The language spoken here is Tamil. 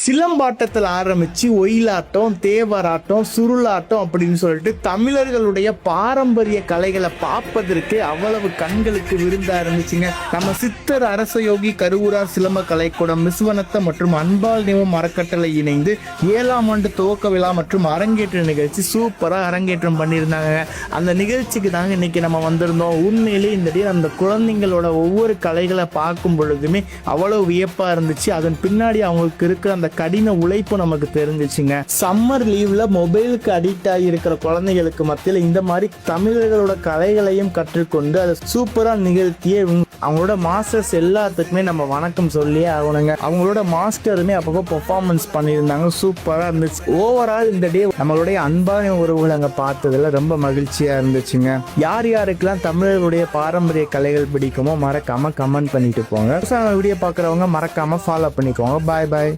சிலம்பாட்டத்தில் ஆரம்பிச்சு ஒயிலாட்டம், தேவராட்டம், சுருளாட்டம் அப்படின்னு சொல்லிட்டு தமிழர்களுடைய பாரம்பரிய கலைகளை பார்ப்பதற்கு அவ்வளவு கண்களுக்கு விருந்தா இருந்துச்சுங்க. நம்ம சித்தர் அரசயோகி கருவூரார் சிலம்ப கலைக்கூடம், மிஸ்வனத்த மற்றும் அன்பால் நிவம் அறக்கட்டளை இணைந்து 7ஆம் ஆண்டு துவக்க விழா மற்றும் அரங்கேற்ற நிகழ்ச்சி சூப்பரா அரங்கேற்றம் பண்ணியிருந்தாங்க. அந்த நிகழ்ச்சிக்கு தாங்க இன்னைக்கு நம்ம வந்திருந்தோம். உண்மையிலேயே இந்த அந்த குழந்தைங்களோட ஒவ்வொரு கலைகளை பார்க்கும் பொழுதுமே அவ்வளவு வியப்பா இருந்துச்சு. அதன் பின்னாடி அவங்களுக்கு இருக்கிற அந்த கடின உழைப்பு நமக்கு தெரிஞ்சிச்சுங்க. சம்மர் லீவ்ல மொபைலுக்கு அடிக்ட் ஆகி இருக்கிற குழந்தைகளுக்கு மத்தியில் இந்த மாதிரி தமிழர்களோட கலைகளையும் கற்றுக்கொண்டு அதை சூப்பரா நிகழ்த்திய அவங்களோட மாஸ்டர்ஸ் எல்லாத்துக்குமே நம்ம வணக்கம் சொல்லியே ஆகணுங்க. அவங்களோட மாஸ்டருமே அப்பப்போ பெர்ஃபார்மன்ஸ் பண்ணியிருந்தாங்க, சூப்பரா இருந்துச்சு. ஓவரால் இந்த டே நம்மளுடைய அன்பான உறவுகள் அங்க பார்த்ததுல ரொம்ப மகிழ்ச்சியா இருந்துச்சுங்க. யார் யாருக்கெல்லாம் தமிழர்களுடைய பாரம்பரிய கலைகள் பிடிக்குமோ மறக்காம கமெண்ட் பண்ணிட்டு போங்க. வீடியோ பார்க்குறவங்க மறக்காம ஃபாலோ பண்ணிக்கோங்க. பாய் பாய்.